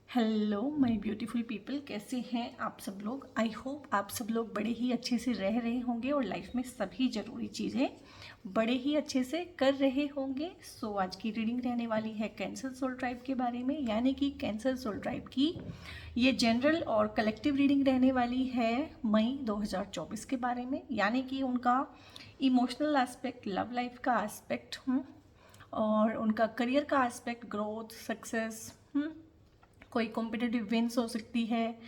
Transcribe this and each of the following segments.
Hello my beautiful people, कैसे हैं आप सब लोग। आई होप आप सब लोग बड़े ही अच्छे से रह रहे होंगे और लाइफ में सभी ज़रूरी चीज़ें बड़े ही अच्छे से कर रहे होंगे। सो आज की रीडिंग रहने वाली है कैंसर सोल ट्राइब के बारे में, यानी कि कैंसर सोल ट्राइब की ये जनरल और कलेक्टिव रीडिंग रहने वाली है मई 2024 के बारे में, यानी कि उनका इमोशनल एस्पेक्ट, लव लाइफ का एस्पेक्ट और उनका करियर का एस्पेक्ट, ग्रोथ, सक्सेस, कोई कॉम्पिटिटिव विंस हो सकती है।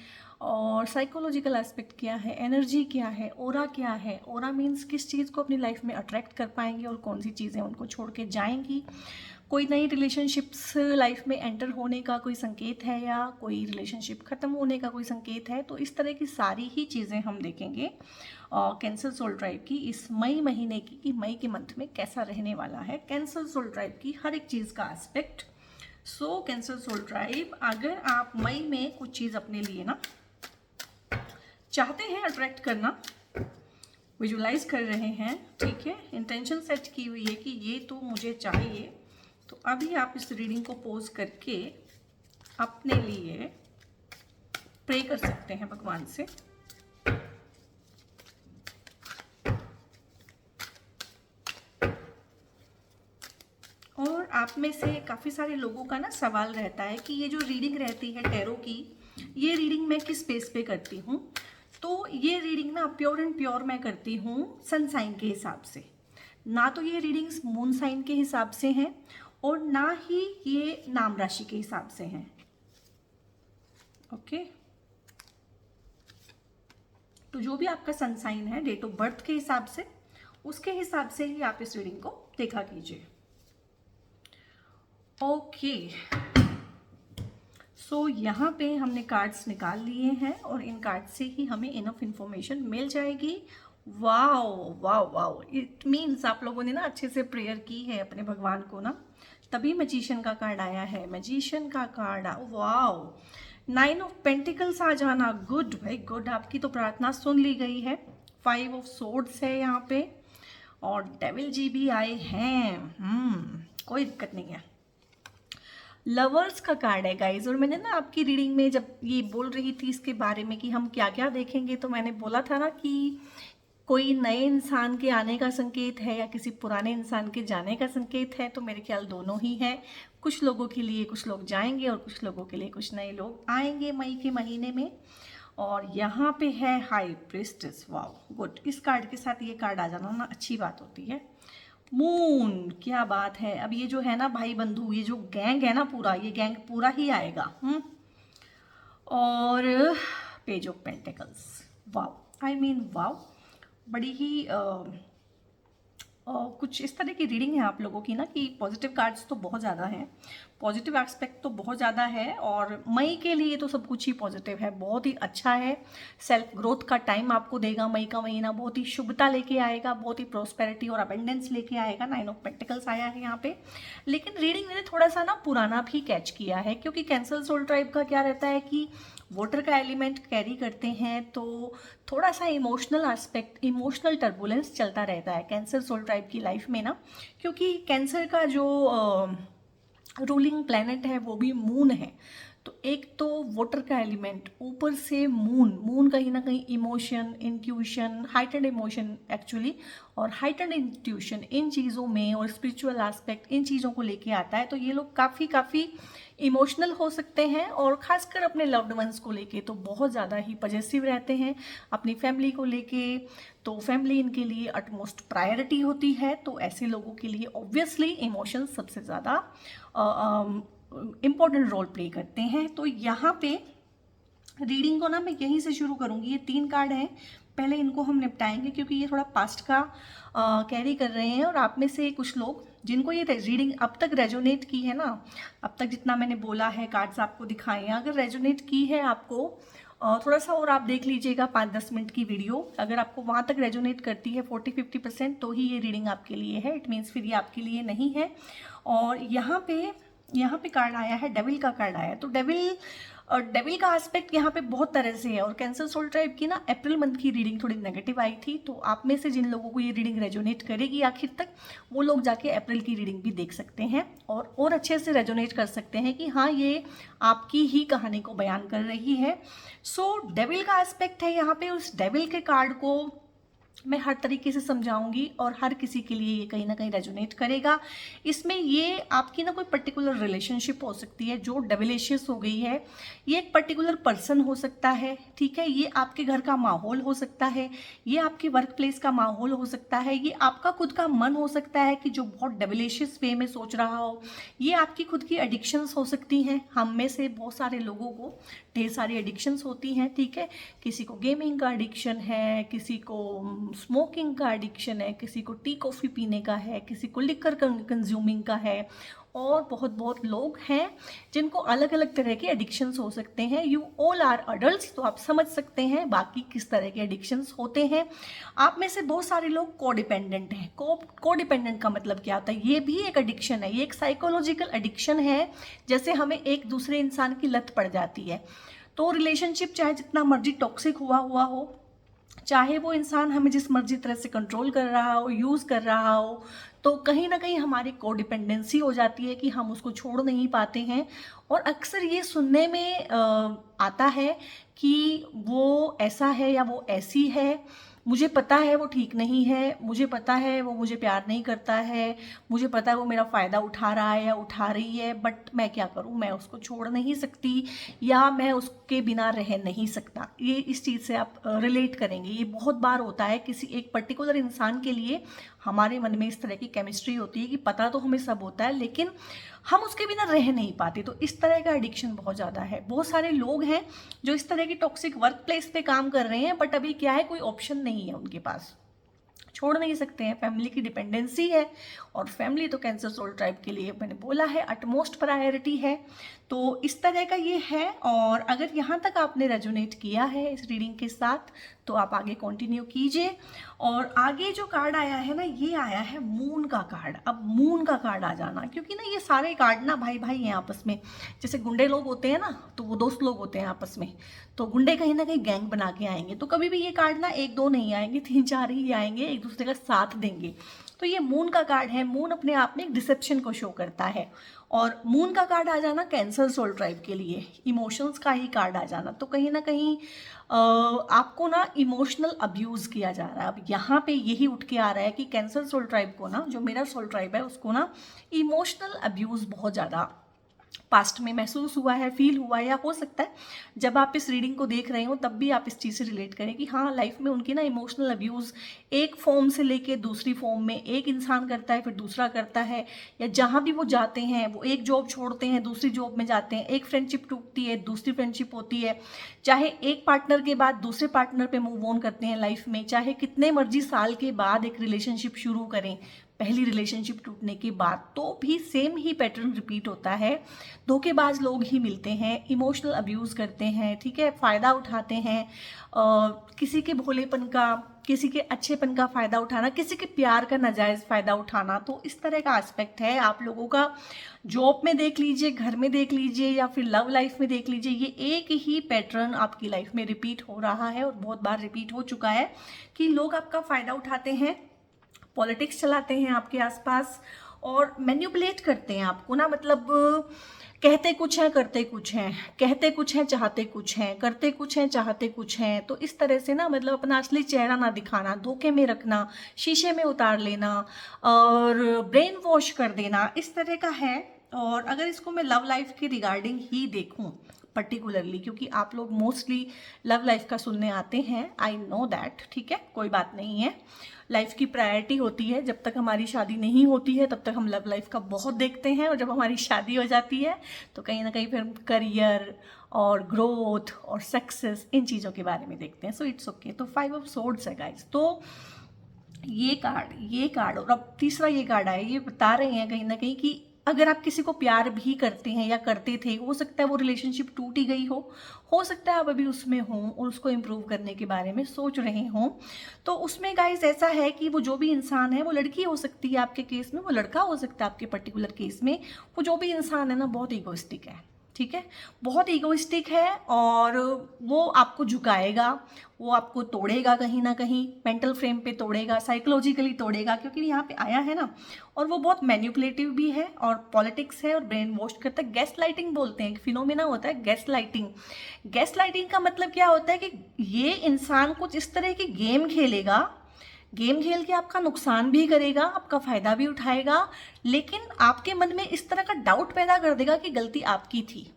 और साइकोलॉजिकल एस्पेक्ट क्या है, एनर्जी क्या है, ओरा क्या है। ओरा मीन्स किस चीज़ को अपनी लाइफ में अट्रैक्ट कर पाएंगे और कौन सी चीज़ें उनको छोड़ के जाएंगी। कोई नई रिलेशनशिप्स लाइफ में एंटर होने का कोई संकेत है या कोई रिलेशनशिप ख़त्म होने का कोई संकेत है। तो इस तरह की सारी ही चीज़ें हम देखेंगे कैंसर सोल ट्राइब की इस मई महीने की, कि मई के मंथ में कैसा रहने वाला है कैंसर सोल ट्राइब की हर एक चीज़ का एस्पेक्ट। सो कैंसर सोल ट्राइब, अगर आप मई में कुछ चीज़ अपने लिए ना चाहते हैं अट्रैक्ट करना, विजुलाइज कर रहे हैं, ठीक है, इंटेंशन सेट की हुई है कि ये तो मुझे चाहिए, तो अभी आप इस रीडिंग को पोज करके अपने लिए प्रे कर सकते हैं भगवान से। और आप में से काफ़ी सारे लोगों का ना सवाल रहता है कि ये जो रीडिंग रहती है टैरो की, ये रीडिंग मैं किस बेस पे करती हूँ। तो ये रीडिंग ना प्योर एंड प्योर मैं करती हूँ सन साइन के हिसाब से, ना तो ये रीडिंग्स मून साइन के हिसाब से हैं और ना ही ये नाम राशि के हिसाब से हैं। ओके, तो जो भी आपका सन साइन है डेट ऑफ बर्थ के हिसाब से, उसके हिसाब से ही आप इस रीडिंग को देखा कीजिए। ओके, सो यहाँ पे हमने कार्ड्स निकाल लिए हैं और इन कार्ड से ही हमें इनफ इंफॉर्मेशन मिल जाएगी। Wow wow wow, it means आप लोगों ने ना अच्छे से प्रेयर की है अपने भगवान को ना, तभी मैजिशियन का कार्ड आया है। मैजिशियन का कार्ड, वाओ, 9 ऑफ पेंटिकल्स आ जाना, गुड भाई गुड, आपकी तो प्रार्थना सुन ली गई है। 5 ऑफ सोर्ड्स है यहाँ पे और डेविल जी भी आए हैं। कोई दिक्कत नहीं है। लवर्स का कार्ड है गाइज, और मैंने ना आपकी रीडिंग में जब ये बोल रही थी इसके बारे में कि हम क्या क्या देखेंगे, तो मैंने बोला था ना कि कोई नए इंसान के आने का संकेत है या किसी पुराने इंसान के जाने का संकेत है। तो मेरे ख्याल दोनों ही है, कुछ लोगों के लिए कुछ लोग जाएंगे और कुछ लोगों के लिए कुछ नए लोग आएंगे मई के महीने में। और यहाँ पे है हाई प्रिस्टेस, वाओ गुड, इस कार्ड के साथ ये कार्ड आ जाना ना अच्छी बात होती है। मून, क्या बात है। अब ये जो है ना भाई बंधु, ये जो गैंग है ना पूरा, ये गैंग पूरा ही आएगा। और page of pentacles, wow, I mean wow, बड़ी ही कुछ इस तरह की रीडिंग है आप लोगों की ना कि पॉजिटिव कार्ड्स तो बहुत ज़्यादा हैं, पॉजिटिव एस्पेक्ट तो बहुत ज़्यादा है और मई के लिए तो सब कुछ ही पॉजिटिव है, बहुत ही अच्छा है। सेल्फ ग्रोथ का टाइम आपको देगा मई का महीना, बहुत ही शुभता लेके आएगा, बहुत ही प्रोस्पेरिटी और अबेंडेंस लेके आएगा। 9 ऑफ पेंटिकल्स आया है यहाँ पे। लेकिन रीडिंग मैंने थोड़ा सा ना पुराना भी कैच किया है, क्योंकि कैंसर सोल ट्राइब का क्या रहता है कि वाटर का एलिमेंट कैरी करते हैं, तो थोड़ा सा इमोशनल एस्पेक्ट, इमोशनल टर्बुलेंस चलता रहता है कैंसर सोल ट्राइब की लाइफ में ना, क्योंकि कैंसर का जो रूलिंग प्लैनेट है वो भी मून है। तो एक तो वाटर का एलिमेंट, ऊपर से मून, मून कहीं ना कहीं emotion, intuition, heightened emotion actually, और हाइटेंड इंट्यूशन इन चीज़ों में और स्पिरिचुअल एस्पेक्ट इन चीज़ों को लेके आता है। तो ये लोग काफ़ी इमोशनल हो सकते हैं और ख़ासकर अपने लव्ड वंस को लेके तो बहुत ज़्यादा ही पॉजिटिव रहते हैं, अपनी फैमिली को लेके। तो फैमिली इनके लिए अटमोस्ट प्रायोरिटी होती है, तो ऐसे लोगों के लिए ऑब्वियसली इमोशन सबसे ज़्यादा इम्पोर्टेंट रोल प्ले करते हैं। तो यहाँ पे रीडिंग को ना मैं यहीं से शुरू करूँगी। ये 3 कार्ड हैं, पहले इनको हम निपटाएंगे क्योंकि ये थोड़ा पास्ट का कैरी कर रहे हैं और आप में से कुछ लोग जिनको ये रीडिंग अब तक रेजोनेट की है ना, अब तक जितना मैंने बोला है, कार्ड्स आपको दिखाए हैं, अगर रेजोनेट की है आपको, थोड़ा सा और आप देख लीजिएगा 5-10 मिनट की वीडियो, अगर आपको वहाँ तक रेजोनेट करती है 40-50% तो ही ये रीडिंग आपके लिए है, इट मीन्स फिर ये आपके लिए नहीं है। और यहाँ पे यहाँ पे कार्ड आया है, डेविल का कार्ड आया है। तो डेविल का एस्पेक्ट यहाँ पे बहुत तरह से है। और कैंसर सोल ट्राइब की ना अप्रैल मंथ की रीडिंग थोड़ी नेगेटिव आई थी, तो आप में से जिन लोगों को ये रीडिंग रेजोनेट करेगी आखिर तक, वो लोग जाके अप्रैल की रीडिंग भी देख सकते हैं और अच्छे से रेजोनेट कर सकते हैं कि हाँ, ये आपकी ही कहानी को बयान कर रही है। सो डेविल का एस्पेक्ट है यहाँ पे। उस डेविल के कार्ड को मैं हर तरीके से समझाऊंगी और हर किसी के लिए ये कहीं ना कहीं रेजोनेट करेगा। इसमें ये आपकी ना कोई पर्टिकुलर रिलेशनशिप हो सकती है जो डेविलिशियस हो गई है। ये एक पर्टिकुलर पर्सन हो सकता है, ठीक है। ये आपके घर का माहौल हो सकता है, ये आपके वर्क प्लेस का माहौल हो सकता है, ये आपका खुद का मन हो सकता है कि जो बहुत डेविलिशियस वे में सोच रहा हो। ये आपकी खुद की एडिक्शंस हो सकती हैं। हम में से बहुत सारे लोगों को ढेर सारी एडिक्शंस होती हैं, ठीक है। किसी को गेमिंग का एडिक्शन है, किसी को स्मोकिंग का एडिक्शन है, किसी को टी कॉफ़ी पीने का है, किसी को लिकर कंज्यूमिंग का है, और बहुत बहुत लोग हैं जिनको अलग अलग तरह के एडिक्शंस हो सकते हैं। यू ऑल आर अडल्ट्स, तो आप समझ सकते हैं बाकी किस तरह के एडिक्शंस होते हैं। आप में से बहुत सारे लोग कोडिपेंडेंट हैं। कोडिपेंडेंट का मतलब क्या होता है? ये भी एक एडिक्शन है, ये एक साइकोलॉजिकल एडिक्शन है। जैसे हमें एक दूसरे इंसान की लत पड़ जाती है, तो रिलेशनशिप चाहे जितना मर्जी टॉक्सिक हुआ हो, चाहे वो इंसान हमें जिस मर्जी तरह से कंट्रोल कर रहा हो, यूज़ कर रहा हो, तो कहीं ना कहीं हमारी कोडिपेंडेंसी हो जाती है कि हम उसको छोड़ नहीं पाते हैं। और अक्सर ये सुनने में आता है कि वो ऐसा है या वो ऐसी है, मुझे पता है वो ठीक नहीं है, मुझे पता है वो मुझे प्यार नहीं करता है, मुझे पता है वो मेरा फ़ायदा उठा रहा है या उठा रही है, बट मैं क्या करूँ, मैं उसको छोड़ नहीं सकती या मैं उसके बिना रह नहीं सकता। ये इस चीज़ से आप रिलेट करेंगे। ये बहुत बार होता है किसी एक पर्टिकुलर इंसान के लिए। हमारे मन में इस तरह की केमिस्ट्री होती है कि पता तो हमें सब होता है, लेकिन हम उसके बिना रह नहीं पाते। तो इस तरह का एडिक्शन बहुत ज़्यादा है। बहुत सारे लोग हैं जो इस तरह की टॉक्सिक वर्क प्लेस पे काम कर रहे हैं, बट अभी क्या है, कोई ऑप्शन नहीं है उनके पास, छोड़ नहीं सकते हैं, फैमिली की डिपेंडेंसी है। और फैमिली तो कैंसर सोल ट्राइब के लिए मैंने बोला है अटमोस्ट प्रायोरिटी है। तो इस तरह का ये है। और अगर यहाँ तक आपने रेजोनेट किया है इस रीडिंग के साथ, तो आप आगे कंटिन्यू कीजिए। और आगे जो कार्ड आया है ना, ये आया है मून का कार्ड। अब मून का कार्ड आ जाना, क्योंकि ना ये सारे कार्ड ना भाई भाई हैं आपस में। जैसे गुंडे लोग होते हैं ना, तो वो दोस्त लोग होते हैं आपस में, तो गुंडे कहीं ना कहीं गैंग बना के आएंगे। तो कभी भी ये कार्ड ना एक दो नहीं आएंगे, तीन चार ही आएंगे, एक दूसरे का साथ देंगे। तो ये मून का कार्ड है। मून अपने आप में एक डिसेप्शन को शो करता है। और मून का कार्ड आ जाना कैंसर सोल ट्राइब के लिए इमोशंस का ही कार्ड आ जाना, तो कहीं ना कहीं आपको ना इमोशनल अब्यूज़ किया जा रहा है। अब यहाँ पे यही उठ के आ रहा है कि कैंसर सोल ट्राइब को ना, जो मेरा सोल ट्राइब है, उसको ना इमोशनल अब्यूज़ बहुत ज़्यादा पास्ट में महसूस हुआ है, फील हुआ है, या हो सकता है जब आप इस रीडिंग को देख रहे हो तब भी आप इस चीज़ से रिलेट करें कि हाँ, लाइफ में उनकी ना इमोशनल अब्यूज़ एक फॉर्म से लेके दूसरी फॉर्म में, एक इंसान करता है फिर दूसरा करता है, या जहाँ भी वो जाते हैं, वो एक जॉब छोड़ते हैं दूसरी जॉब में जाते हैं, एक फ्रेंडशिप टूटती है दूसरी फ्रेंडशिप होती है, चाहे एक पार्टनर के बाद दूसरे पार्टनर पे मूव ऑन करते हैं लाइफ में, चाहे कितने मर्जी साल के बाद एक रिलेशनशिप शुरू करें, पहली रिलेशनशिप टूटने के बाद, तो भी सेम ही पैटर्न रिपीट होता है। धोखेबाज लोग ही मिलते हैं, इमोशनल अब्यूज़ करते हैं, ठीक है, फ़ायदा उठाते हैं, किसी के भोलेपन का, किसी के अच्छेपन का फ़ायदा उठाना, किसी के प्यार का नाजायज़ फ़ायदा उठाना। तो इस तरह का एस्पेक्ट है आप लोगों का। जॉब में देख लीजिए, घर में देख लीजिए, या फिर लव लाइफ में देख लीजिए, ये एक ही पैटर्न आपकी लाइफ में रिपीट हो रहा है और बहुत बार रिपीट हो चुका है कि लोग आपका फ़ायदा उठाते हैं, पॉलिटिक्स चलाते हैं आपके आसपास और मैन्युपुलेट करते हैं आपको ना। मतलब कहते कुछ हैं करते कुछ हैं, कहते कुछ हैं चाहते कुछ हैं, करते कुछ हैं चाहते कुछ हैं। तो इस तरह से ना, मतलब अपना असली चेहरा ना दिखाना, धोखे में रखना, शीशे में उतार लेना और ब्रेन वॉश कर देना, इस तरह का है। और अगर इसको मैं लव लाइफ के रिगार्डिंग ही देखूं पर्टिकुलरली, क्योंकि आप लोग मोस्टली लव लाइफ का सुनने आते हैं, आई नो दैट, ठीक है, कोई बात नहीं है। लाइफ की प्रायोरिटी होती है, जब तक हमारी शादी नहीं होती है तब तक हम लव लाइफ का बहुत देखते हैं, और जब हमारी शादी हो जाती है तो कहीं ना कहीं फिर हम करियर और ग्रोथ और सक्सेस, इन चीज़ों के बारे में देखते हैं। So it's okay. तो 5 ऑफ सोर्ड्स है गाइस। तो ये कार्ड और अब तीसरा ये कार्ड आया, ये बता रहे हैं कहीं ना कहीं कि अगर आप किसी को प्यार भी करते हैं या करते थे, हो सकता है वो रिलेशनशिप टूट ही गई हो सकता है आप अभी उसमें हों और उसको इम्प्रूव करने के बारे में सोच रहे हों। तो उसमें गाइस ऐसा है कि वो जो भी इंसान है, वो लड़की हो सकती है आपके केस में, वो लड़का हो सकता है आपके पर्टिकुलर केस में, वो जो भी इंसान है ना बहुत ईगोइस्टिक है, ठीक है, बहुत ईगोइस्टिक है और वो आपको झुकाएगा, वो आपको तोड़ेगा, कहीं ना कहीं मेंटल फ्रेम पे तोड़ेगा, साइकोलॉजिकली तोड़ेगा, क्योंकि यहाँ पे आया है ना। और वो बहुत मैनिपुलेटिव भी है और पॉलिटिक्स है और ब्रेन वॉश करता है। गैस लाइटिंग बोलते हैं, एक फिनोमिना होता है गैस लाइटिंग। गैस लाइटिंग का मतलब क्या होता है कि ये इंसान कुछ इस तरह की गेम खेलेगा, गेम खेल के आपका नुकसान भी करेगा, आपका फायदा भी उठाएगा, लेकिन आपके मन में इस तरह का डाउट पैदा कर देगा कि गलती आपकी थी।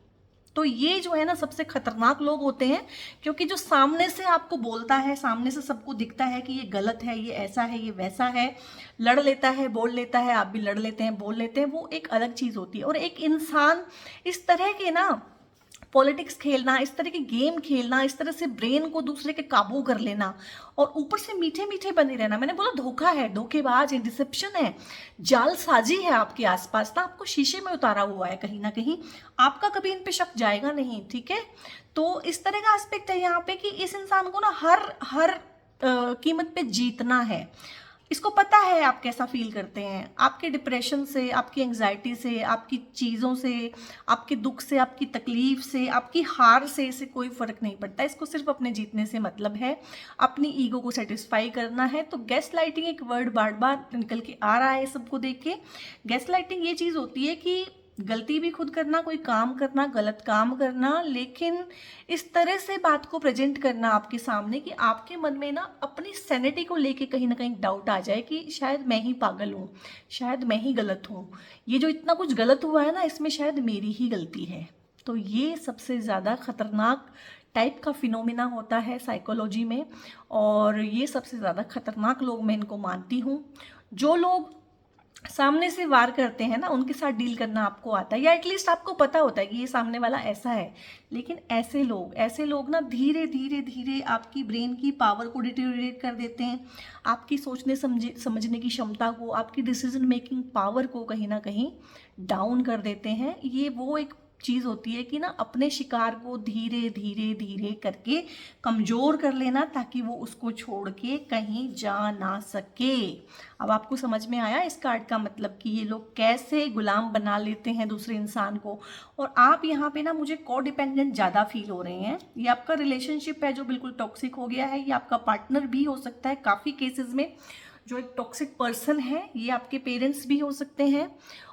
तो ये जो है ना सबसे खतरनाक लोग होते हैं, क्योंकि जो सामने से आपको बोलता है, सामने से सबको दिखता है कि ये गलत है, ये ऐसा है, ये वैसा है, लड़ लेता है, बोल लेता है, आप भी लड़ लेते हैं, बोल लेते हैं, वो एक अलग चीज होती है। और एक इंसान इस तरह के ना पॉलिटिक्स खेलना, इस तरह के गेम खेलना, इस तरह से ब्रेन को दूसरे के काबू कर लेना और ऊपर से मीठे मीठे बने रहना, मैंने बोला धोखा है, धोखेबाज है, डिसेप्शन है, जालसाजी है आपके आसपास ना, आपको शीशे में उतारा हुआ है कहीं ना कहीं, आपका कभी इन पे शक जाएगा नहीं, ठीक है। तो इस तरह का एस्पेक्ट है यहाँ पे कि इस इंसान को ना हर कीमत पे जीतना है। इसको पता है आप कैसा फील करते हैं, आपके डिप्रेशन से, आपकी एंग्जाइटी से, आपकी चीज़ों से, आपके दुख से, आपकी तकलीफ से, आपकी हार से इसे कोई फर्क नहीं पड़ता। इसको सिर्फ अपने जीतने से मतलब है, अपनी ईगो को सेटिस्फाई करना है। तो गैस लाइटिंग एक वर्ड बार बार निकल के आ रहा है सबको देख के। गैस लाइटिंग ये चीज़ होती है कि गलती भी खुद करना, कोई काम करना, गलत काम करना, लेकिन इस तरह से बात को प्रेजेंट करना आपके सामने कि आपके मन में ना अपनी सैनिटी को लेके कहीं ना कहीं डाउट आ जाए कि शायद मैं ही पागल हूँ, शायद मैं ही गलत हूँ, ये जो इतना कुछ गलत हुआ है ना इसमें शायद मेरी ही गलती है। तो ये सबसे ज़्यादा खतरनाक टाइप का फिनोमिना होता है साइकोलॉजी में, और ये सबसे ज़्यादा खतरनाक लोग मैं इनको मानती हूँ। जो लोग सामने से वार करते हैं ना, उनके साथ डील करना आपको आता है, या एटलीस्ट आपको पता होता है कि ये सामने वाला ऐसा है। लेकिन ऐसे लोग ना धीरे धीरे धीरे आपकी ब्रेन की पावर को डिटेरियोरेट कर देते हैं, आपकी सोचने समझने की क्षमता को, आपकी डिसीजन मेकिंग पावर को कहीं ना कहीं डाउन कर देते हैं। ये वो एक चीज़ होती है कि ना अपने शिकार को धीरे धीरे धीरे करके कमज़ोर कर लेना, ताकि वो उसको छोड़ के कहीं जा ना सके। अब आपको समझ में आया इस कार्ड का मतलब कि ये लोग कैसे गुलाम बना लेते हैं दूसरे इंसान को। और आप यहाँ पे ना मुझे को डिपेंडेंट ज़्यादा फील हो रहे हैं। ये आपका रिलेशनशिप है जो बिल्कुल टॉक्सिक हो गया है, ये आपका पार्टनर भी हो सकता है काफ़ी केसेस में। जो एक टॉक्सिक पर्सन है ये आपके पेरेंट्स भी हो सकते हैं,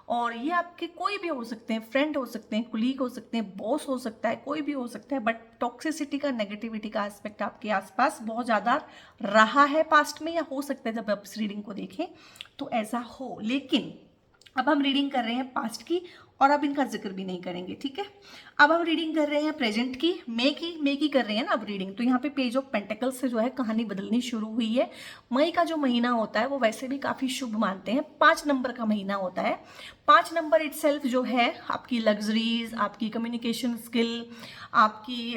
और ये आपके कोई भी हो सकते हैं, फ्रेंड हो सकते हैं, कुलीग हो सकते हैं, बॉस हो सकता है, कोई भी हो सकता है। बट टॉक्सिसिटी का, नेगेटिविटी का एस्पेक्ट आपके आसपास बहुत ज़्यादा रहा है पास्ट में, या हो सकता है जब आप इस रीडिंग को देखें तो ऐसा हो। लेकिन अब हम रीडिंग कर रहे हैं पास्ट की, और अब इनका जिक्र भी नहीं करेंगे, ठीक है। अब हम रीडिंग कर रहे हैं प्रेजेंट की, मई की कर रहे हैं ना अब रीडिंग। तो यहाँ पे पेज ऑफ पेंटिकल्स से जो है कहानी बदलनी शुरू हुई है। मई का जो महीना होता है वो वैसे भी काफ़ी शुभ मानते हैं, 5 नंबर का महीना होता है। 5 नंबर इटसेल्फ जो है आपकी लग्जरीज, आपकी कम्युनिकेशन स्किल, आपकी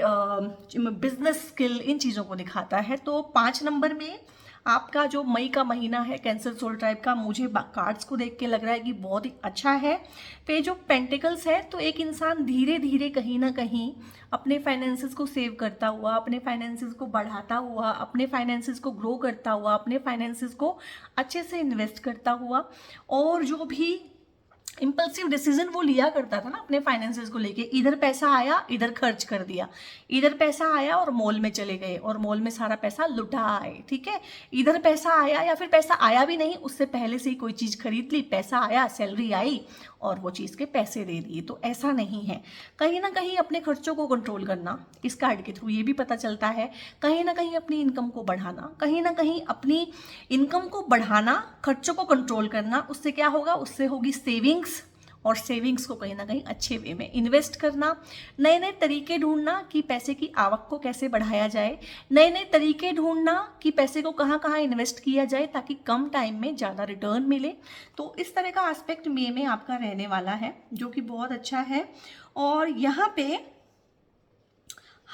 बिजनेस स्किल, इन चीज़ों को दिखाता है। तो 5 नंबर में आपका जो मई का महीना है कैंसर सोल टाइप का, मुझे कार्ड्स को देख के लग रहा है कि बहुत ही अच्छा है। पेज ऑफ पेंटिकल्स है, तो एक इंसान धीरे धीरे कहीं ना कहीं अपने फाइनेंसेस को सेव करता हुआ, अपने फाइनेंसेस को बढ़ाता हुआ, अपने फाइनेंसेस को ग्रो करता हुआ, अपने फाइनेंसेस को अच्छे से इन्वेस्ट करता हुआ, और जो भी इम्पल्सिव डिसीजन वो लिया करता था ना अपने फाइनेंसेस को लेके, इधर पैसा आया इधर खर्च कर दिया, इधर पैसा आया और मॉल में चले गए और मॉल में सारा पैसा लुटा आए, ठीक है। इधर पैसा आया, या फिर पैसा आया भी नहीं, उससे पहले से ही कोई चीज़ खरीद ली, पैसा आया, सैलरी आई और वो चीज़ के पैसे दे दिए। तो ऐसा नहीं है। कहीं ना कहीं अपने खर्चों को कंट्रोल करना, इस कार्ड के थ्रू ये भी पता चलता है। कहीं ना कहीं अपनी इनकम को बढ़ाना, कहीं ना कहीं अपनी इनकम को बढ़ाना, खर्चों को कंट्रोल करना। उससे क्या होगा, उससे होगी सेविंग्स, और सेविंग्स को कहीं ना कहीं अच्छे वे में इन्वेस्ट करना, नए नए तरीके ढूंढना कि पैसे की आवक को कैसे बढ़ाया जाए, नए नए तरीके ढूंढना कि पैसे को कहाँ कहाँ इन्वेस्ट किया जाए ताकि कम टाइम में ज़्यादा रिटर्न मिले। तो इस तरह का एस्पेक्ट मई में आपका रहने वाला है, जो कि बहुत अच्छा है। और यहाँ पे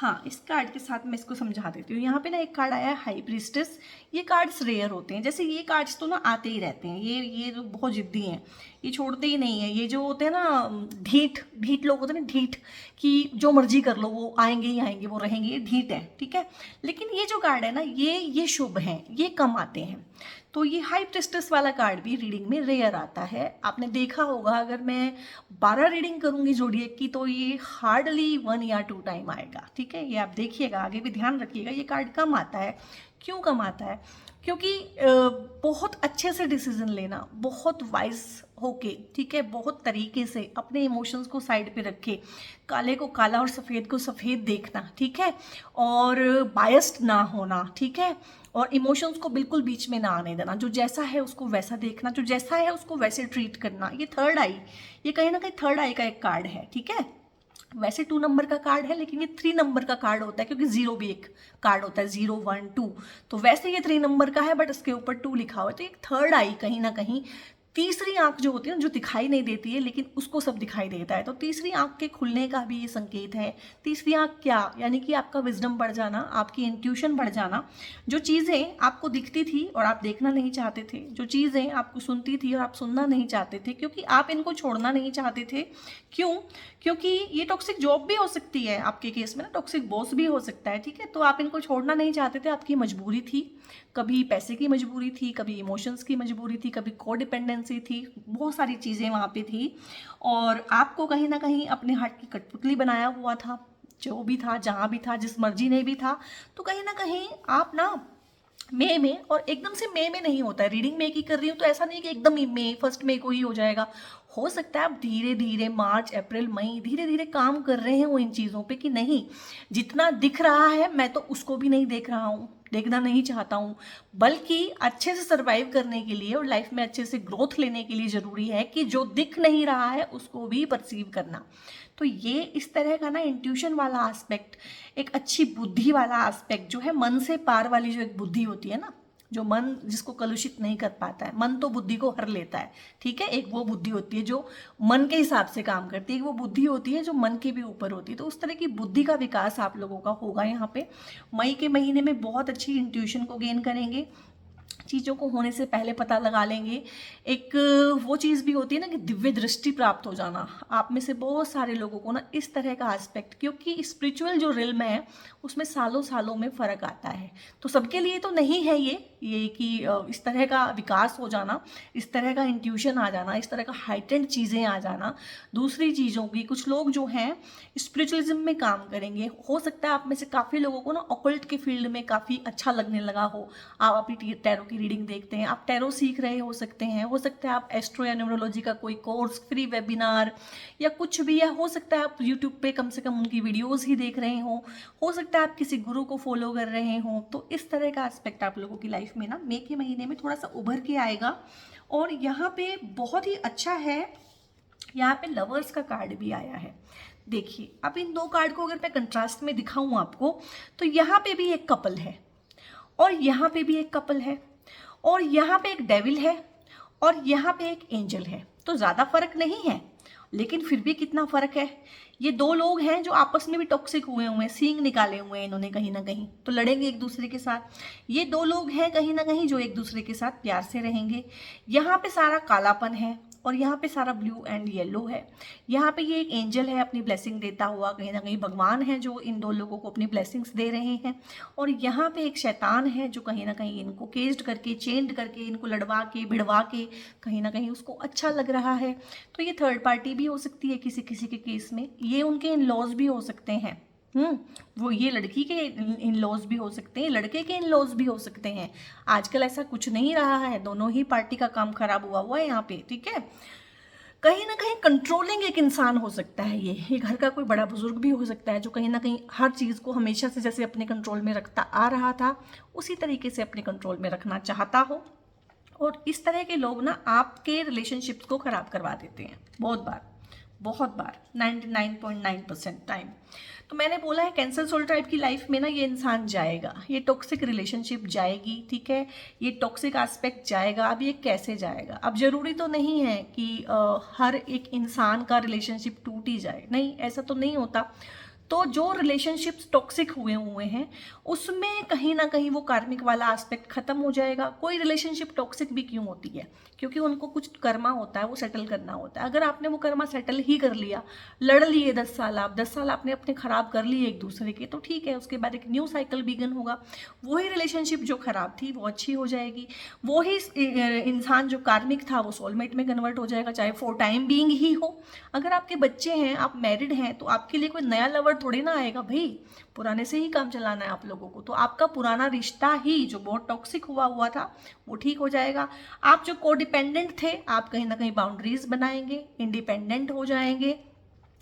हाँ, इस कार्ड के साथ मैं इसको समझा देती हूँ। यहाँ पे ना एक कार्ड आया है हाई प्रीस्टेस। ये कार्ड्स रेयर होते हैं, जैसे ये कार्ड्स तो ना आते ही रहते हैं, ये तो बहुत जिद्दी हैं, ये छोड़ते ही नहीं है। ये जो होते हैं ना ढीठ ढीठ लोग होते हैं ना, ढीठ कि जो मर्जी कर लो वो आएंगे ही आएंगे, वो रहेंगे, ये ढीठ है, ठीक है। लेकिन ये जो कार्ड है ना, ये शुभ हैं, ये कम आते हैं। तो ये हाई प्रीस्टेस वाला कार्ड भी रीडिंग में रेयर आता है। आपने देखा होगा अगर मैं 12 रीडिंग करूंगी जोडिएक की तो ये हार्डली 1 या 2 टाइम आएगा, ठीक है। ये आप देखिएगा, आगे भी ध्यान रखिएगा, ये कार्ड कम आता है। क्यों कम आता है? क्योंकि बहुत अच्छे से डिसीजन लेना, बहुत वाइज होके, ठीक है, बहुत तरीके से अपने इमोशंस को साइड पे रखे, काले को काला और सफ़ेद को सफ़ेद देखना, ठीक है, और बायस्ड ना होना, ठीक है, और इमोशंस को बिल्कुल बीच में ना आने देना, जो जैसा है उसको वैसा देखना, जो जैसा है उसको वैसे ट्रीट करना। ये थर्ड आई, ये कहीं ना कहीं थर्ड आई का एक कार्ड है, ठीक है। वैसे 2 नंबर का कार्ड है, लेकिन ये 3 नंबर का कार्ड होता है, क्योंकि 0 भी एक कार्ड होता है, 0 1 2। तो वैसे ये 3 नंबर का है, बट इसके ऊपर 2 लिखा हुआ है। तो एक थर्ड आई कहीं ना कहीं, तीसरी आंख जो होती है ना, जो दिखाई नहीं देती है लेकिन उसको सब दिखाई देता है, तो तीसरी आंख के खुलने का भी ये संकेत है। तीसरी आंख क्या, यानी कि आपका विजडम बढ़ जाना, आपकी इंट्यूशन बढ़ जाना। जो चीज़ें आपको दिखती थी और आप देखना नहीं चाहते थे, जो चीज़ें आपको सुनती थी और आप सुनना नहीं चाहते थे, क्योंकि आप इनको छोड़ना नहीं चाहते थे। क्यों? क्योंकि ये टॉक्सिक जॉब भी हो सकती है आपके केस में ना, टॉक्सिक बॉस भी हो सकता है, ठीक है। तो आप इनको छोड़ना नहीं चाहते थे, आपकी मजबूरी थी, कभी पैसे की मजबूरी थी, कभी इमोशंस की मजबूरी थी, कभी कोडिपेंडेंसी थी, बहुत सारी चीज़ें वहाँ पे थी। और आपको कहीं ना कहीं अपने हार्ट की कठपुतली बनाया हुआ था, जो भी था, जहाँ भी था, जिस मर्जी ने भी था। तो कहीं ना कहीं आप ना मई में, और एकदम से मई में नहीं होता है, रीडिंग मई की कर रही हूँ तो ऐसा नहीं कि एकदम मई 1 मई को ही हो जाएगा। हो सकता है आप धीरे धीरे मार्च अप्रैल मई धीरे धीरे काम कर रहे हो इन चीज़ों पे, कि नहीं जितना दिख रहा है मैं तो उसको भी नहीं देख रहा हूँ, देखना नहीं चाहता हूँ, बल्कि अच्छे से सर्वाइव करने के लिए और लाइफ में अच्छे से ग्रोथ लेने के लिए ज़रूरी है कि जो दिख नहीं रहा है उसको भी परसीव करना। तो ये इस तरह का ना इंट्यूशन वाला एस्पेक्ट, एक अच्छी बुद्धि वाला एस्पेक्ट, जो है मन से पार वाली जो एक बुद्धि होती है ना, जो मन जिसको कलुषित नहीं कर पाता है, मन तो बुद्धि को हर लेता है, ठीक है। एक वो बुद्धि होती है जो मन के हिसाब से काम करती है, एक वो बुद्धि होती है जो मन के भी ऊपर होती है। तो उस तरह की बुद्धि का विकास आप लोगों का होगा यहाँ पे। मई के महीने में बहुत अच्छी इंट्यूशन को गेन करेंगे, चीज़ों को होने से पहले पता लगा लेंगे। एक वो चीज़ भी होती है ना कि दिव्य दृष्टि प्राप्त हो जाना। आप में से बहुत सारे लोगों को ना इस तरह का एस्पेक्ट, क्योंकि स्पिरिचुअल जो रिल्म है उसमें सालों सालों में फ़र्क आता है, तो सबके लिए तो नहीं है ये कि इस तरह का विकास हो जाना, इस तरह का इंट्यूशन आ जाना, इस तरह का हाइटेंड चीज़ें आ जाना। दूसरी चीज़ों की, कुछ लोग जो हैं स्पिरिचुअलिज्म में काम करेंगे। हो सकता है आप में से काफ़ी लोगों को ना ऑकल्ट के फील्ड में काफ़ी अच्छा लगने लगा हो, आप अपनी टैरो की रीडिंग देखते हैं, आप टैरो सीख रहे हो सकते हैं, हो सकता है आप एस्ट्रो या न्यूमरोलॉजी का कोई कोर्स, फ्री वेबिनार या कुछ भी, या हो सकता है आप यूट्यूब पे कम से कम उनकी वीडियोस ही देख रहे हो सकता है आप किसी गुरु को फॉलो कर रहे हो। तो इस तरह का एस्पेक्ट आप लोगों की लाइफ में ना मई के महीने में थोड़ा सा उभर के आएगा। और यहाँ पे बहुत ही अच्छा है, यहाँ पे लवर्स का कार्ड भी आया है। देखिए, अब इन 2 कार्ड को अगर मैं कंट्रास्ट में दिखाऊं आपको, तो यहाँ पे भी एक कपल है और यहाँ पे भी एक कपल है और यहाँ पे एक डेविल है और यहाँ पे एक एंजल है। तो ज़्यादा फर्क नहीं है, लेकिन फिर भी कितना फर्क है। ये 2 लोग हैं जो आपस में भी टॉक्सिक हुए हैं, सींग निकाले हुए हैं इन्होंने कहीं ना कहीं, तो लड़ेंगे एक दूसरे के साथ। ये 2 लोग हैं कहीं ना कहीं जो एक दूसरे के साथ प्यार से रहेंगे। यहाँ पे सारा कालापन है और यहाँ पे सारा ब्लू एंड येलो है। यहाँ पे ये एक एंजल है अपनी ब्लेसिंग देता हुआ, कहीं ना कहीं भगवान है जो इन 2 लोगों को अपनी ब्लेसिंग्स दे रहे हैं। और यहाँ पे एक शैतान है जो कहीं ना कहीं इनको केस्ड करके, चेंड करके, इनको लड़वा के, भिड़वा के, कहीं ना कहीं उसको अच्छा लग रहा है। तो ये थर्ड पार्टी भी हो सकती है किसी किसी के केस में, ये उनके इन लॉज भी हो सकते हैं। वो ये लड़की के इन लॉज भी हो सकते हैं, लड़के के इन लॉज भी हो सकते हैं। आजकल ऐसा कुछ नहीं रहा है, दोनों ही पार्टी का काम खराब हुआ है यहाँ पे, ठीक है। कहीं ना कहीं कंट्रोलिंग एक इंसान हो सकता है, ये घर का कोई बड़ा बुजुर्ग भी हो सकता है जो कहीं ना कहीं हर चीज़ को हमेशा से जैसे अपने कंट्रोल में रखता आ रहा था उसी तरीके से अपने कंट्रोल में रखना चाहता हो। और इस तरह के लोग ना आपके रिलेशनशिप्स को ख़राब करवा देते हैं बहुत बार 99.9% टाइम। तो मैंने बोला है कैंसर सोल टाइप की लाइफ में ना ये इंसान जाएगा, ये टॉक्सिक रिलेशनशिप जाएगी, ठीक है, ये टॉक्सिक एस्पेक्ट जाएगा। अब ये कैसे जाएगा? अब ज़रूरी तो नहीं है कि हर एक इंसान का रिलेशनशिप टूट ही जाए, नहीं, ऐसा तो नहीं होता। तो जो रिलेशनशिप्स टॉक्सिक हुए हैं उसमें कहीं ना कहीं वो कार्मिक वाला एस्पेक्ट खत्म हो जाएगा। कोई रिलेशनशिप टॉक्सिक भी क्यों होती है? क्योंकि उनको कुछ कर्मा होता है, वो सेटल करना होता है। अगर आपने वो कर्मा सेटल ही कर लिया, लड़ लिए 10 साल, आप 10 साल आपने अपने खराब कर लिए एक दूसरे के, तो ठीक है, उसके बाद एक न्यू साइकिल बिगिन होगा। वही रिलेशनशिप जो खराब थी वो अच्छी हो जाएगी। वही इंसान जो कार्मिक था वो सोलमेट में कन्वर्ट हो जाएगा, चाहे फॉर टाइम बीइंग ही हो। अगर आपके बच्चे हैं, आप मैरिड हैं, तो आपके लिए कोई नया लवर थोड़ी ना आएगा भाई, पुराने से ही काम चलाना है आप लोगों को। तो आपका पुराना रिश्ता ही जो बहुत टॉक्सिक हुआ था वो ठीक हो जाएगा। आप जो कोडिपेंडेंट थे, आप कहीं ना कहीं बाउंड्रीज बनाएंगे, इंडिपेंडेंट हो जाएंगे,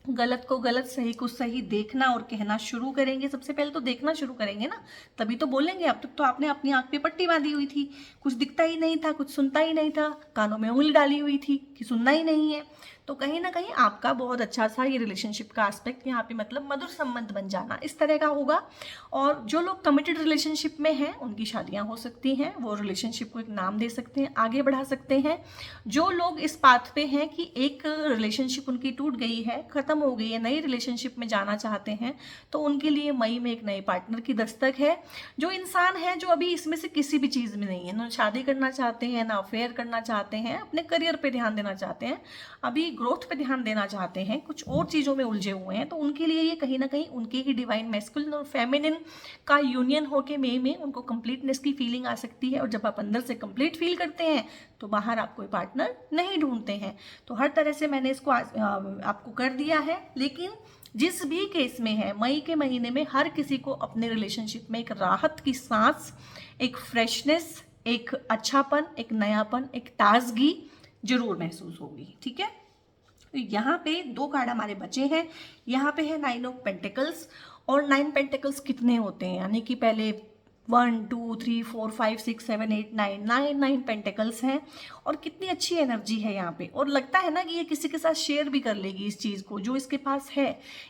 गलत को गलत, सही को सही देखना और कहना शुरू करेंगे। सबसे पहले तो देखना शुरू करेंगे ना, तभी तो बोलेंगे। अब तक तो आपने अपनी आंख पे पट्टी बांधी हुई थी, कुछ दिखता ही नहीं था, कुछ सुनता ही नहीं था, कानों में उंगली डाली हुई थी कि सुनना ही नहीं है। तो कहीं ना कहीं आपका बहुत अच्छा सा ये रिलेशनशिप का एस्पेक्ट यहाँ पे मतलब मधुर संबंध बन जाना इस तरह का होगा। और जो लोग कमिटेड रिलेशनशिप में हैं उनकी शादियाँ हो सकती हैं, वो रिलेशनशिप को एक नाम दे सकते हैं, आगे बढ़ा सकते हैं। जो लोग इस पाथ पे हैं कि एक रिलेशनशिप उनकी टूट गई है, खत्म हो गई है, नई रिलेशनशिप में जाना चाहते हैं, तो उनके लिए मई में एक नए पार्टनर की दस्तक है। जो इंसान है जो अभी इसमें से किसी भी चीज़ में नहीं है, ना शादी करना चाहते हैं, ना अफेयर करना चाहते हैं, अपने करियर पे ध्यान देना चाहते हैं, अभी ग्रोथ पे ध्यान देना चाहते हैं, कुछ और चीज़ों में उलझे हुए हैं, तो उनके लिए ये कहीं ना कहीं उनके ही डिवाइन मैस्कुलिन और फेमिनिन का यूनियन होके मई में उनको कंप्लीटनेस की फीलिंग आ सकती है। और जब आप अंदर से कंप्लीट फील करते हैं तो बाहर आप कोई पार्टनर नहीं ढूंढते हैं। तो हर तरह से मैंने इसको आपको कर दिया है। लेकिन जिस भी केस में है, मई के महीने में हर किसी को अपने रिलेशनशिप में एक राहत की सांस, एक फ्रेशनेस, एक अच्छापन, एक नयापन, एक ताजगी जरूर महसूस होगी। ठीक है, तो यहाँ पे 2 कार्ड हमारे बचे हैं। यहाँ पे है 9 ऑफ पेंटिकल्स। और 9 पेंटिकल्स कितने होते हैं, यानी कि पहले 1 2 3 4 5 6 7 8 9 पेंटिकल्स हैं। और कितनी अच्छी एनर्जी है यहाँ पे। और लगता है ना कि ये किसी के साथ शेयर भी कर लेगी इस चीज़ को जो इसके पास है।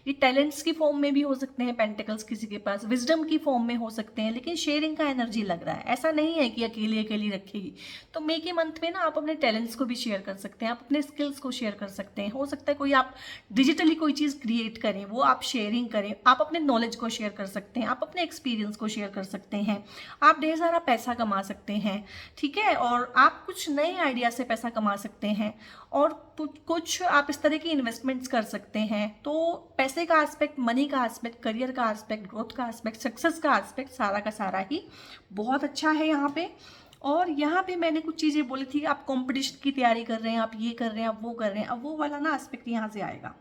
ये टैलेंट्स की फॉर्म में भी हो सकते हैं पेंटिकल्स किसी के पास, विजडम की फॉर्म में हो सकते हैं, लेकिन शेयरिंग का एनर्जी लग रहा है। ऐसा नहीं है कि अकेली अकेली रखेगी। तो मई के मंथ में ना आप अपने टैलेंट्स को भी शेयर कर सकते हैं, आप अपने स्किल्स को शेयर कर सकते हैं। हो सकता है कोई आप डिजिटली कोई चीज़ क्रिएट करें, वो आप शेयरिंग करें, आप अपने नॉलेज को शेयर कर सकते हैं, आप अपने एक्सपीरियंस को शेयर कर सकते हैं, आप ढेर सारा पैसा कमा सकते हैं। ठीक है, और आप कुछ नए आइडिया से पैसा कमा सकते हैं, और कुछ आप इस तरह की इन्वेस्टमेंट्स कर सकते हैं। तो पैसे का एस्पेक्ट, मनी का एस्पेक्ट, करियर का एस्पेक्ट, ग्रोथ का एस्पेक्ट, सक्सेस का एस्पेक्ट, सारा का सारा ही बहुत अच्छा है यहाँ पे। और यहाँ पे मैंने कुछ चीज़ें बोली थी, आप कंपटीशन की तैयारी कर रहे हैं, आप ये कर रहे हैं, आप वो कर रहे हैं, अब वो वाला ना एस्पेक्ट यहाँ से आएगा।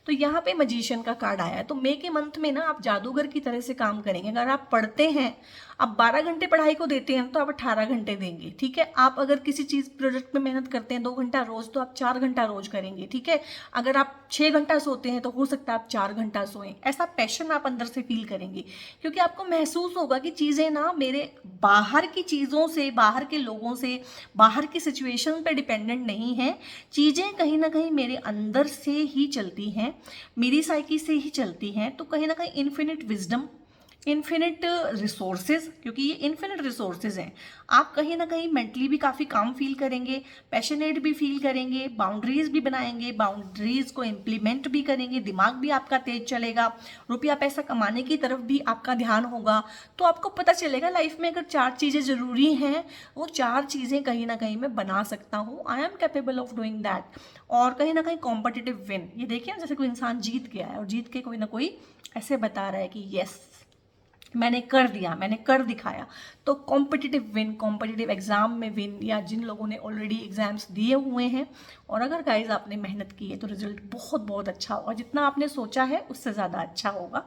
तो यहाँ पे मजिशियन का कार्ड आया है। तो मई के मंथ में ना आप जादूगर की तरह से काम करेंगे। अगर आप पढ़ते हैं, आप 12 घंटे पढ़ाई को देते हैं तो आप 18 घंटे देंगे। ठीक है, आप अगर किसी चीज़ प्रोजेक्ट में मेहनत करते हैं 2 घंटा रोज, तो आप 4 घंटा रोज करेंगे। ठीक है, अगर आप 6 घंटा सोते हैं तो हो सकता है आप 4 घंटा सोएं। ऐसा पैशन आप अंदर से फील करेंगे, क्योंकि आपको महसूस होगा कि चीज़ें ना मेरे बाहर की चीज़ों से, बाहर के लोगों से, बाहर की सिचुएशन पे डिपेंडेंट नहीं है। चीज़ें कहीं ना कहीं मेरे अंदर से ही चलती हैं, मेरी साइकी से ही चलती हैं। तो कहीं ना कहीं इन्फिनिट विजडम, इन्फिनिट रिसोर्सेज, क्योंकि ये इन्फिनिट रिसोर्सेज हैं, आप कहीं ना कहीं मेंटली भी काफ़ी काम फील करेंगे, पैशनेट भी फील करेंगे, बाउंड्रीज भी बनाएंगे, बाउंड्रीज को इम्प्लीमेंट भी करेंगे, दिमाग भी आपका तेज चलेगा, रुपया पैसा कमाने की तरफ भी आपका ध्यान होगा। तो आपको पता चलेगा लाइफ में अगर 4 चीज़ें ज़रूरी हैं, वो 4 चीज़ें कहीं ना कहीं मैं बना सकता हूँ, I am capable of doing that. और कहीं ना कहीं कॉम्पिटिटिव विन, ये देखिए ना, जैसे कोई इंसान जीत गया है और जीत के कोई ना कोई ऐसे बता रहा है कि यस मैंने कर दिया, मैंने कर दिखाया। तो कॉम्पिटिटिव विन, कॉम्पिटिटिव एग्जाम में विन, या जिन लोगों ने ऑलरेडी एग्जाम्स दिए हुए हैं और अगर गाइज आपने मेहनत की है तो रिजल्ट बहुत बहुत अच्छा होगा, जितना आपने सोचा है उससे ज़्यादा अच्छा होगा।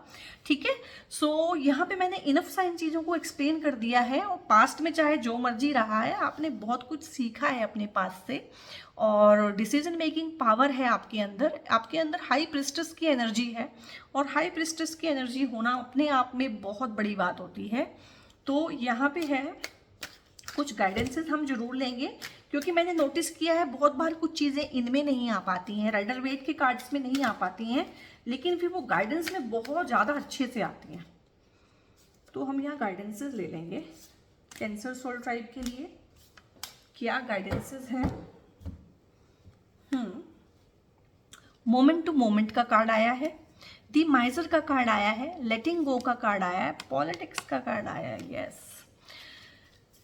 ठीक है, सो यहाँ पे मैंने इनफ सा इन चीज़ों को एक्सप्लेन कर दिया है। और पास्ट में चाहे जो मर्जी रहा है, आपने बहुत कुछ सीखा है अपने पास से, और डिसीजन मेकिंग पावर है आपके अंदर हाई प्रिस्टेस की एनर्जी है। और हाई प्रिस्टेस की एनर्जी होना अपने आप में बहुत बड़ी बात होती है। तो यहाँ पे है कुछ गाइडेंसेस हम जरूर लेंगे, क्योंकि मैंने नोटिस किया है बहुत बार कुछ चीज़ें इनमें नहीं आ पाती हैं, राइडर वेट के कार्ड्स में नहीं आ पाती हैं, लेकिन फिर वो गाइडेंस में बहुत ज़्यादा अच्छे से आती हैं। तो हम यहाँ गाइडेंसेस ले लेंगे। कैंसर सोल ट्राइब के लिए क्या गाइडेंसेस हैं? मोमेंट टू मोमेंट का कार्ड आया है। द माइजर का कार्ड आया है, लेटिंग गो का कार्ड आया है, पॉलिटिक्स का कार्ड आया है। यस,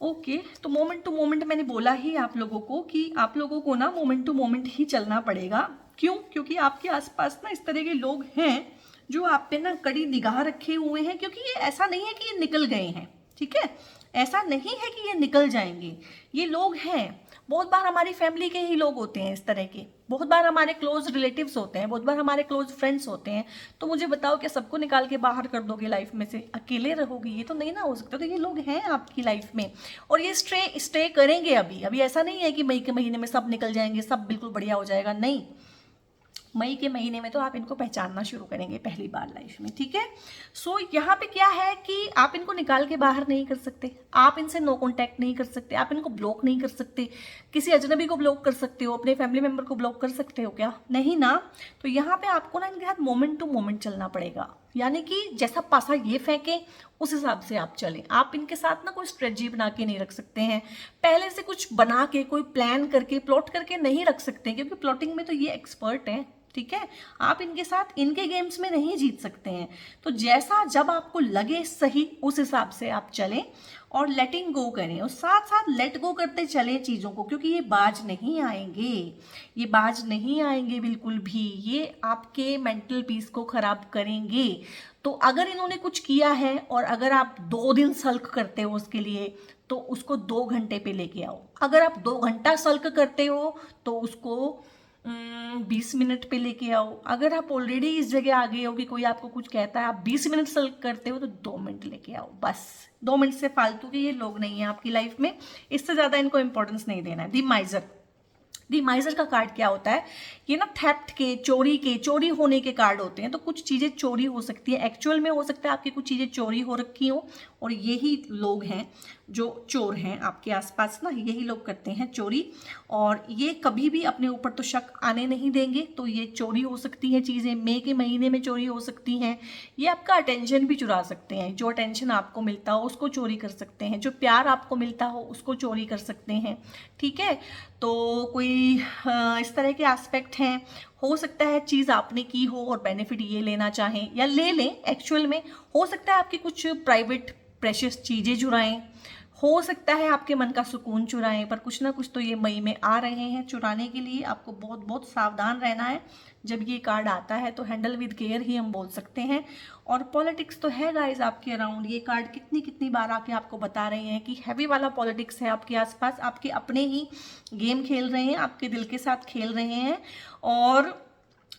ओके, तो मोमेंट टू मोमेंट मैंने बोला ही आप लोगों को कि आप लोगों को ना मोमेंट टू मोमेंट ही चलना पड़ेगा। क्यों? क्योंकि आपके आसपास ना इस तरह के लोग हैं जो आप पे ना कड़ी निगाह रखे हुए हैं, क्योंकि ये ऐसा नहीं है कि ये निकल गए हैं, ठीक है, ऐसा नहीं है कि ये निकल जाएंगे, ये लोग हैं। बहुत बार हमारी फैमिली के ही लोग होते हैं इस तरह के, बहुत बार हमारे क्लोज रिलेटिव्स होते हैं, बहुत बार हमारे क्लोज फ्रेंड्स होते हैं। तो मुझे बताओ, क्या सबको निकाल के बाहर कर दोगे लाइफ में से, अकेले रहोगे? ये तो नहीं ना हो सकता। तो ये लोग हैं आपकी लाइफ में और ये स्टे करेंगे। अभी ऐसा नहीं है कि मई के महीने में सब निकल जाएंगे, सब बिल्कुल बढ़िया हो जाएगा, नहीं। मई के महीने में तो आप इनको पहचानना शुरू करेंगे पहली बार लाइफ में, ठीक है। सो यहाँ पे क्या है कि आप इनको निकाल के बाहर नहीं कर सकते, आप इनसे नो कांटेक्ट नहीं कर सकते, आप इनको ब्लॉक नहीं कर सकते। किसी अजनबी को ब्लॉक कर सकते हो, अपने फैमिली मेंबर को ब्लॉक कर सकते हो क्या? नहीं ना। तो यहाँ पे आपको ना इनके साथ मोमेंट टू मोमेंट चलना पड़ेगा, यानी कि जैसा पासा ये फेंके उस हिसाब से आप चलें। आप इनके साथ ना कोई स्ट्रेटजी बना के नहीं रख सकते हैं, पहले से कुछ बना के कोई प्लान करके प्लॉट करके नहीं रख सकते, क्योंकि प्लॉटिंग में तो ये एक्सपर्ट हैं, ठीक है। आप इनके साथ इनके गेम्स में नहीं जीत सकते हैं। तो जैसा जब आपको लगे सही उस हिसाब से आप चलें और लेटिंग गो करें, और साथ साथ लेट गो करते चलें चीज़ों को, क्योंकि ये बाज नहीं आएंगे, ये बाज नहीं आएंगे बिल्कुल भी। ये आपके मेंटल पीस को खराब करेंगे। तो अगर इन्होंने कुछ किया है और अगर आप 2 दिन सल्क करते हो उसके लिए, तो उसको 2 घंटे पे लेके आओ। अगर आप 2 घंटा सल्क करते हो तो उसको 20 मिनट पे लेके आओ। अगर आप ऑलरेडी इस जगह आ गए हो कि कोई आपको कुछ कहता है, आप 20 मिनट सल्क करते हो, तो 2 मिनट लेके आओ बस। 2 मिनट से फालतू के ये लोग नहीं है आपकी लाइफ में, इससे ज़्यादा इनको इंपॉर्टेंस नहीं देना है। द माइजर, दी माइजर का कार्ड क्या होता है? ये ना थेफ्ट के, चोरी होने के कार्ड होते हैं। तो कुछ चीज़ें चोरी हो सकती है, एक्चुअल में हो सकता है आपकी कुछ चीज़ें चोरी हो रखी हो, और यही लोग हैं जो चोर हैं आपके आसपास ना, यही लोग करते हैं चोरी, और ये कभी भी अपने ऊपर तो शक आने नहीं देंगे। तो ये चोरी हो सकती है चीज़ें, मई के महीने में चोरी हो सकती हैं। ये आपका अटेंशन भी चुरा सकते हैं, जो अटेंशन आपको मिलता हो उसको चोरी कर सकते हैं, जो प्यार आपको मिलता हो उसको चोरी कर सकते हैं, ठीक है। तो कोई इस तरह के एस्पेक्ट हैं। हो सकता है चीज़ आपने की हो और बेनिफिट ये लेना चाहें या ले लें, एक्चुअल में हो सकता है आपकी कुछ प्राइवेट प्रेशियस चीज़ें चुराएं, हो सकता है आपके मन का सुकून चुराएं, पर कुछ ना कुछ तो ये मई में आ रहे हैं चुराने के लिए। आपको बहुत बहुत सावधान रहना है जब ये कार्ड आता है, तो हैंडल विद केयर ही हम बोल सकते हैं। और पॉलिटिक्स तो है गाइज आपके अराउंड, ये कार्ड कितनी बार आके आपको बता रहे हैं कि हैवी वाला पॉलिटिक्स है आपके आसपास, आपके अपने ही गेम खेल रहे हैं, आपके दिल के साथ खेल रहे हैं। और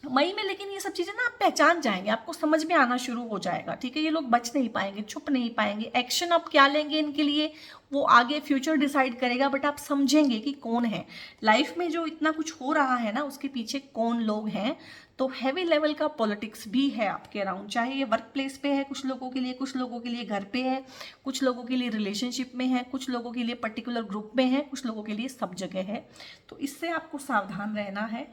मई में लेकिन ये सब चीज़ें ना आप पहचान जाएंगे, आपको समझ में आना शुरू हो जाएगा, ठीक है। ये लोग बच नहीं पाएंगे, छुप नहीं पाएंगे। एक्शन आप क्या लेंगे इनके लिए वो आगे फ्यूचर डिसाइड करेगा, बट आप समझेंगे कि कौन है लाइफ में जो इतना कुछ हो रहा है ना, उसके पीछे कौन लोग हैं। तो हैवी लेवल का पॉलिटिक्स भी है आपके अराउंड, चाहे ये वर्क प्लेस पे है कुछ लोगों के लिए, कुछ लोगों के लिए घर पे है, कुछ लोगों के लिए रिलेशनशिप में है, कुछ लोगों के लिए पर्टिकुलर ग्रुप में है, कुछ लोगों के लिए सब जगह है। तो इससे आपको सावधान रहना है,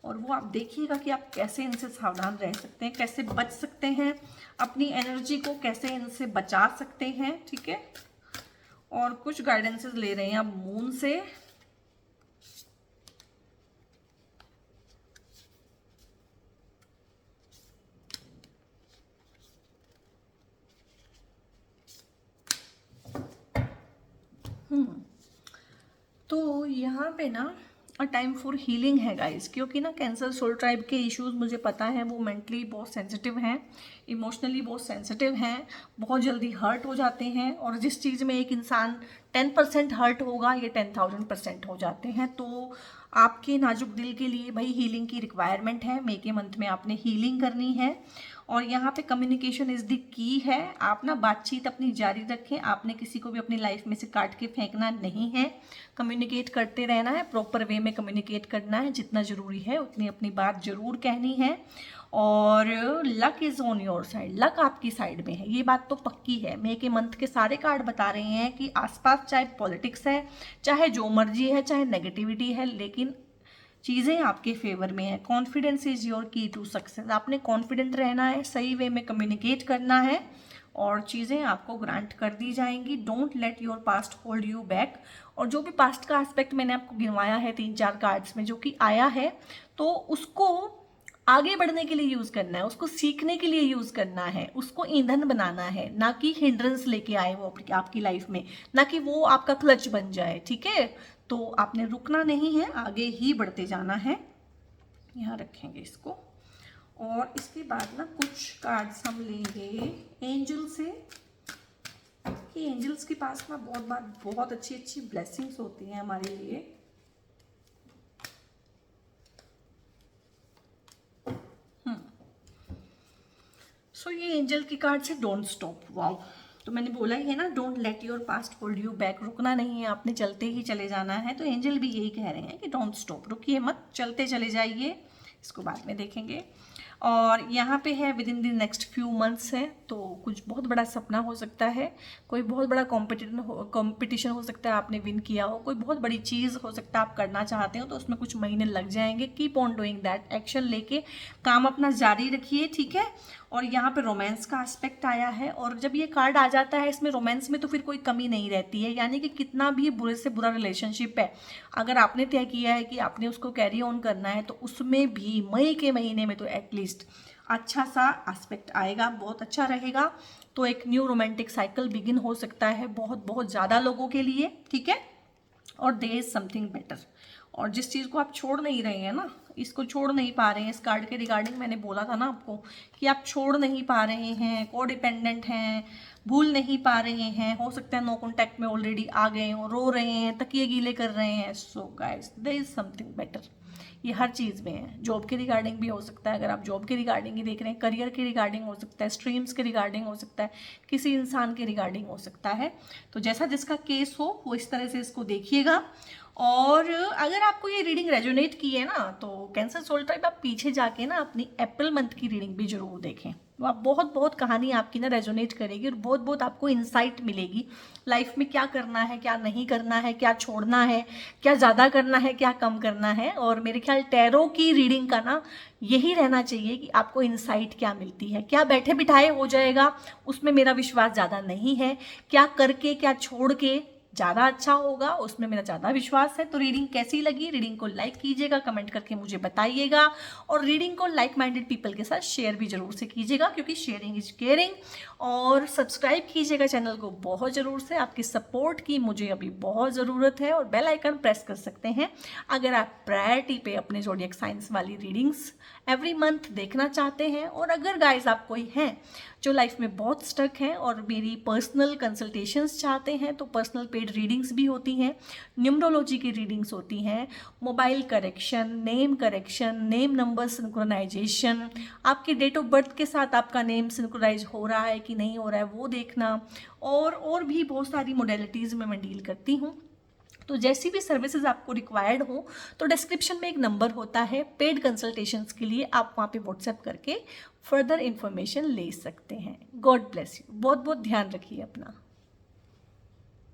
और वो आप देखिएगा कि आप कैसे इनसे सावधान रह सकते हैं, कैसे बच सकते हैं, अपनी एनर्जी को कैसे इनसे बचा सकते हैं, ठीक है। और कुछ गाइडेंसेस ले रहे हैं आप मून से। तो यहाँ पे ना टाइम फॉर हीलिंग है गाइस, क्योंकि ना कैंसर सोल ट्राइब के इश्यूज मुझे पता है, वो मेंटली बहुत सेंसिटिव हैं, इमोशनली बहुत सेंसिटिव हैं, बहुत जल्दी हर्ट हो जाते हैं। और जिस चीज़ में एक इंसान 10% हर्ट होगा, ये 10,000% हो जाते हैं। तो आपके नाजुक दिल के लिए भाई हीलिंग की रिक्वायरमेंट है, मई के मंथ में आपने हीलिंग करनी है। और यहाँ पे कम्युनिकेशन इज़ द की है, आप ना बातचीत अपनी जारी रखें, आपने किसी को भी अपनी लाइफ में से काट के फेंकना नहीं है, कम्युनिकेट करते रहना है, प्रॉपर वे में कम्युनिकेट करना है, जितना ज़रूरी है उतनी अपनी बात ज़रूर कहनी है। और luck is on your side, luck आपकी साइड में है, ये बात तो पक्की है। मई के मंथ के सारे कार्ड बता रहे हैं कि आसपास चाहे पॉलिटिक्स है, चाहे जो मर्जी है, चाहे नेगेटिविटी है, लेकिन चीज़ें आपके फेवर में है। कॉन्फिडेंस इज योर की टू सक्सेस, आपने कॉन्फिडेंट रहना है, सही वे में कम्युनिकेट करना है, और चीज़ें आपको ग्रांट कर दी जाएंगी। Don't let your past hold you back. और जो भी पास्ट का एस्पेक्ट मैंने आपको गिनवाया है 3-4 कार्ड्स में जो कि आया है, तो उसको आगे बढ़ने के लिए यूज़ करना है, उसको सीखने के लिए यूज़ करना है, उसको ईंधन बनाना है, ना कि हिंड्रेंस लेके आए वो आपकी लाइफ में, ना कि वो आपका क्लच बन जाए। ठीक है, तो आपने रुकना नहीं है, आगे ही बढ़ते जाना है। यहाँ रखेंगे इसको, और इसके बाद ना कुछ कार्ड्स हम लेंगे एंजल से, कि एंजल्स के पास ना बहुत अच्छी अच्छी ब्लेसिंग्स होती हैं हमारे लिए। सो ये एंजल की कार्ड से डोंट स्टॉप। वाओ, तो मैंने बोला ही है ना, don't let your past hold you back, रुकना नहीं है, आपने चलते ही चले जाना है। तो एंजल भी यही कह रहे हैं कि डोंट स्टॉप, रुकिए मत, चलते चले जाइए। इसको बाद में देखेंगे। और यहाँ पे है with in the next few months है, तो कुछ बहुत बड़ा सपना हो सकता है, कोई बहुत बड़ा कंपटीशन हो सकता है आपने विन किया हो, कोई बहुत बड़ी चीज़ हो सकता है आप करना चाहते हो, तो उसमें कुछ महीने लग जाएंगे। Keep on doing that, action लेके काम अपना जारी रखिए। ठीक है, और यहाँ पे रोमांस का एस्पेक्ट आया है, और जब ये कार्ड आ जाता है इसमें रोमांस में, तो फिर कोई कमी नहीं रहती है। यानी कि कितना भी बुरे से बुरा रिलेशनशिप है, अगर आपने तय किया है कि आपने उसको कैरी ऑन करना है, तो उसमें भी मई के महीने में तो एटलीस्ट अच्छा सा एस्पेक्ट आएगा, बहुत अच्छा रहेगा। तो एक न्यू रोमांटिक साइकिल बिगिन हो सकता है बहुत बहुत ज़्यादा लोगों के लिए। ठीक है, और देयर इज समथिंग बेटर। और जिस चीज़ को आप छोड़ नहीं रहे हैं ना, इसको छोड़ नहीं पा रहे हैं, इस कार्ड के रिगार्डिंग मैंने बोला था ना आपको कि आप छोड़ नहीं पा रहे हैं, को डिपेंडेंट हैं, भूल नहीं पा रहे हैं, हो सकता है नो कॉन्टैक्ट में ऑलरेडी आ गए हो, रो रहे हैं, तकिए गीले कर रहे हैं। So guys, there is something better. ये हर चीज़ में है, जॉब के रिगार्डिंग भी हो सकता है, अगर आप जॉब के रिगार्डिंग ही देख रहे हैं, करियर के रिगार्डिंग हो सकता है, स्ट्रीम्स के रिगार्डिंग हो सकता है, किसी इंसान के रिगार्डिंग हो सकता है। तो जैसा जिसका केस हो वो इस तरह से इसको देखिएगा। और अगर आपको ये रीडिंग रेजोनेट की है ना, तो कैंसर सोल ट्राइब आप पीछे जाके ना अपनी अप्रैल मंथ की रीडिंग भी जरूर देखें। तो आप बहुत बहुत कहानी आपकी ना रेजोनेट करेगी, और बहुत बहुत आपको इंसाइट मिलेगी लाइफ में, क्या करना है, क्या नहीं करना है, क्या छोड़ना है, क्या ज़्यादा करना है, क्या कम करना है। और मेरे ख्याल टैरो की रीडिंग का ना यही रहना चाहिए कि आपको इंसाइट क्या मिलती है। क्या बैठे बिठाए हो जाएगा, उसमें मेरा विश्वास ज़्यादा नहीं है। क्या करके, क्या छोड़ के ज़्यादा अच्छा होगा, उसमें मेरा ज़्यादा विश्वास है। तो रीडिंग कैसी लगी, रीडिंग को लाइक कीजिएगा, कमेंट करके मुझे बताइएगा, और रीडिंग को लाइक माइंडेड पीपल के साथ शेयर भी जरूर से कीजिएगा, क्योंकि शेयरिंग इज केयरिंग। और सब्सक्राइब कीजिएगा चैनल को बहुत ज़रूर से, आपकी सपोर्ट की मुझे अभी बहुत ज़रूरत है। और बेल आइकन प्रेस कर सकते हैं अगर आप प्रायोरिटी पे अपने ज़ोडिएक साइंस वाली रीडिंग्स एवरी मंथ देखना चाहते हैं। और अगर गाइस आप कोई हैं जो लाइफ में बहुत स्टक हैं और मेरी पर्सनल कंसल्टेशंस चाहते हैं, तो पर्सनल पेड रीडिंग्स भी होती हैं, न्यूमरोलॉजी की रीडिंग्स होती हैं, mobile correction, name number synchronization, आपके डेट ऑफ बर्थ के साथ आपका नेम सिंक्रोनाइज हो रहा है कि नहीं हो रहा है वो देखना, और भी बहुत सारी मोडेलिटीज़ में मैं डील करती हूँ। तो जैसी भी सर्विसेज आपको रिक्वायर्ड हो, तो डिस्क्रिप्शन में एक नंबर होता है पेड कंसल्टेशंस के लिए, आप वहाँ पे व्हाट्सएप करके फर्दर इन्फॉर्मेशन ले सकते हैं। गॉड ब्लेस यू, बहुत बहुत ध्यान रखिए अपना।